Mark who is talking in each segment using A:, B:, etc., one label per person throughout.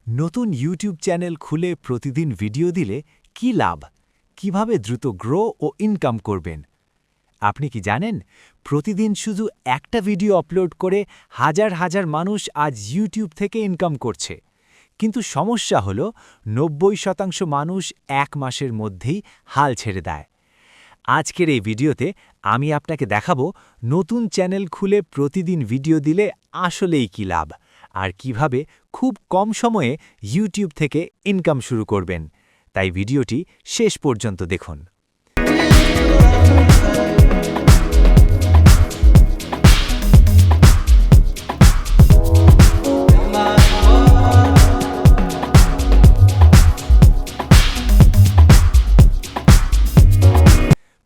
A: নতুন YouTube channel খুলে প্রতিদিন ভিডিও দিলে কি লাভ, কিভাবে দ্রুত গ্রো ও ইনকাম করবেন? আপনি কি জানেন, প্রতিদিন শুধু একটা ভিডিও আপলোড করে হাজার হাজার মানুষ আজ ইউটিউব থেকে ইনকাম করছে। কিন্তু সমস্যা হলো ৯০% মানুষ এক মাসের মধ্যেই হাল ছেড়ে দেয়। আজকের এই ভিডিওতে আমি আপনাকে দেখাবো নতুন চ্যানেল খুলে প্রতিদিন ভিডিও দিলে আসলেই কি লাভ, আর কিভাবে খুব কম সময়ে ইউটিউব থেকে ইনকাম শুরু করবেন। তাই ভিডিওটি শেষ পর্যন্ত দেখুন।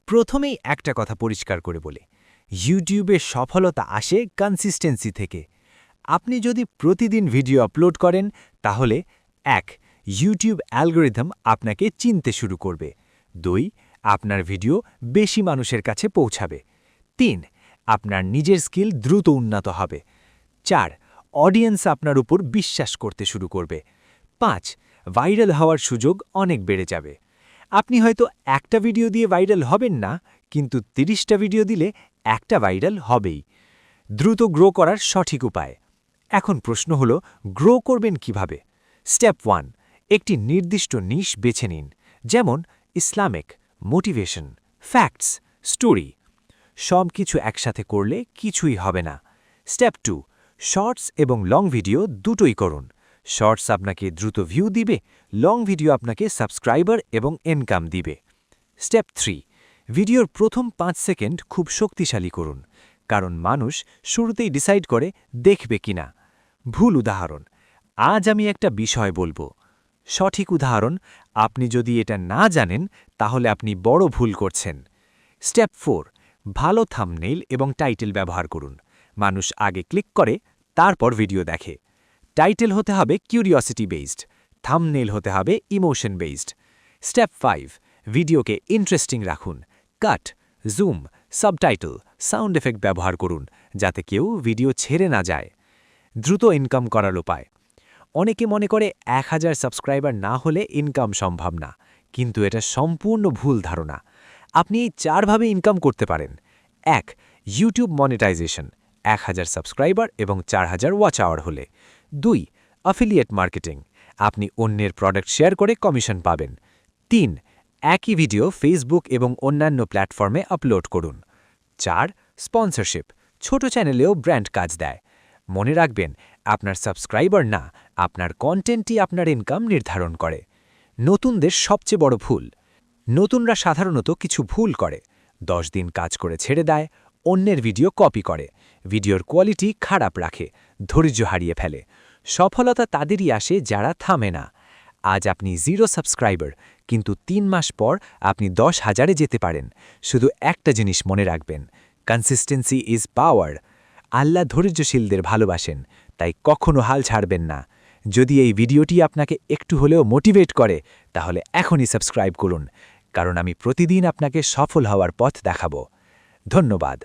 A: প্রথমেই একটা কথা পরিষ্কার করে বলি, ইউটিউবে সফলতা আসে কনসিস্টেন্সি থেকে। আপনি যদি প্রতিদিন ভিডিও আপলোড করেন, তাহলে ১. ইউটিউব অ্যালগরিদম আপনাকে চিনতে শুরু করবে। ২. আপনার ভিডিও বেশি মানুষের কাছে পৌঁছাবে। ৩. আপনার নিজের স্কিল দ্রুত উন্নত হবে। ৪. অডিয়েন্স আপনার উপর বিশ্বাস করতে শুরু করবে। ৫. ভাইরাল হওয়ার সুযোগ অনেক বেড়ে যাবে। আপনি হয়তো একটা ভিডিও দিয়ে ভাইরাল হবেন না, কিন্তু ৩০টা ভিডিও দিলে একটা ভাইরাল হবেই। দ্রুত গ্রো করার সঠিক উপায়। এখন প্রশ্ন হলো, গ্রো করবেন কিভাবে? স্টেপ 1. একটি নির্দিষ্ট নিশ বেছে নিন, যেমন ইসলামিক, মোটিভেশন, ফ্যাক্টস, স্টোরি। সব কিছু একসাথে করলে কিছুই হবে না। স্টেপ 2. শর্টস এবং লং ভিডিও দুটোই করুন। শর্টস আপনাকে দ্রুত ভিউ দিবে, লং ভিডিও আপনাকে সাবস্ক্রাইবার এবং ইনকাম দিবে। স্টেপ 3. ভিডিওর প্রথম ৫ সেকেন্ড খুব শক্তিশালী করুন, কারণ মানুষ শুরুতেই ডিসাইড করে দেখবে কিনা। ভুল উদাহরণ। আজ আমি একটা বিষয় বলবো। সঠিক উদাহরণ, আপনি যদি এটা না জানেন, তাহলে আপনি বড় ভুল করছেন। স্টেপ 4. ভালো থাম্বনেইল এবং টাইটেল ব্যবহার করুন। মানুষ আগে ক্লিক করে, তারপর ভিডিও দেখে। টাইটেল হতে হবে কিউরিওসিটি বেসড, থাম্বনেইল হতে হবে ইমোশন বেসড। স্টেপ 5. ভিডিওকে ইন্টারেস্টিং রাখুন। কাট, জুম, সাবটাইটেল, সাউন্ড এফেক্ট ব্যবহার করুন, যাতে কেউ ভিডিও ছেড়ে না যায়। দ্রুত ইনকাম করার উপায়। অনেকে মনে করে ১,০০০ সাবস্ক্রাইবার না হলে ইনকাম সম্ভব না, কিন্তু এটা সম্পূর্ণ ভুল ধারণা। আপনি এই ৪ ভাবে ইনকাম করতে পারেন। ১. ইউটিউব মনিটাইজেশন, ১,০০০ সাবস্ক্রাইবার এবং ৪,০০০ ওয়াচ আওয়ার হলে। ২. অ্যাফিলিয়েট মার্কেটিং, আপনি অন্যের প্রোডাক্ট শেয়ার করে কমিশন পাবেন। ৩. একই ভিডিও ফেসবুক এবং অন্যান্য প্ল্যাটফর্মে আপলোড করুন। ৪. স্পন্সরশিপ, ছোট চ্যানেলেও ব্র্যান্ড কাজ দেয়। মনে রাখবেন, আপনার সাবস্ক্রাইবার না, আপনার কন্টেন্টই আপনার ইনকাম নির্ধারণ করে। নতুনদের সবচেয়ে বড় ভুল। নতুনরা সাধারণত কিছু ভুল করে। ১০ দিন কাজ করে ছেড়ে দেয়, অন্যের ভিডিও কপি করে, ভিডিওর কোয়ালিটি খারাপ রাখে, ধৈর্য হারিয়ে ফেলে। সফলতা তাদেরই আসে যারা থামে না। আজ আপনি 0 সাবস্ক্রাইবার, কিন্তু ৩ মাস পর আপনি ১০,০০০-এ যেতে পারেন। শুধু একটা জিনিস মনে রাখবেন, কনসিস্টেন্সি ইজ পাওয়ার। আল্লাহ ধৈর্যশীলদের ভালোবাসেন, তাই কখনো হাল ছাড়বেন না। যদি এই ভিডিওটি আপনাকে একটু হলেও মোটিভেট করে, তাহলে এখনই সাবস্ক্রাইব করুন, কারণ আমি প্রতিদিন আপনাকে সফল হওয়ার পথ দেখাবো। ধন্যবাদ।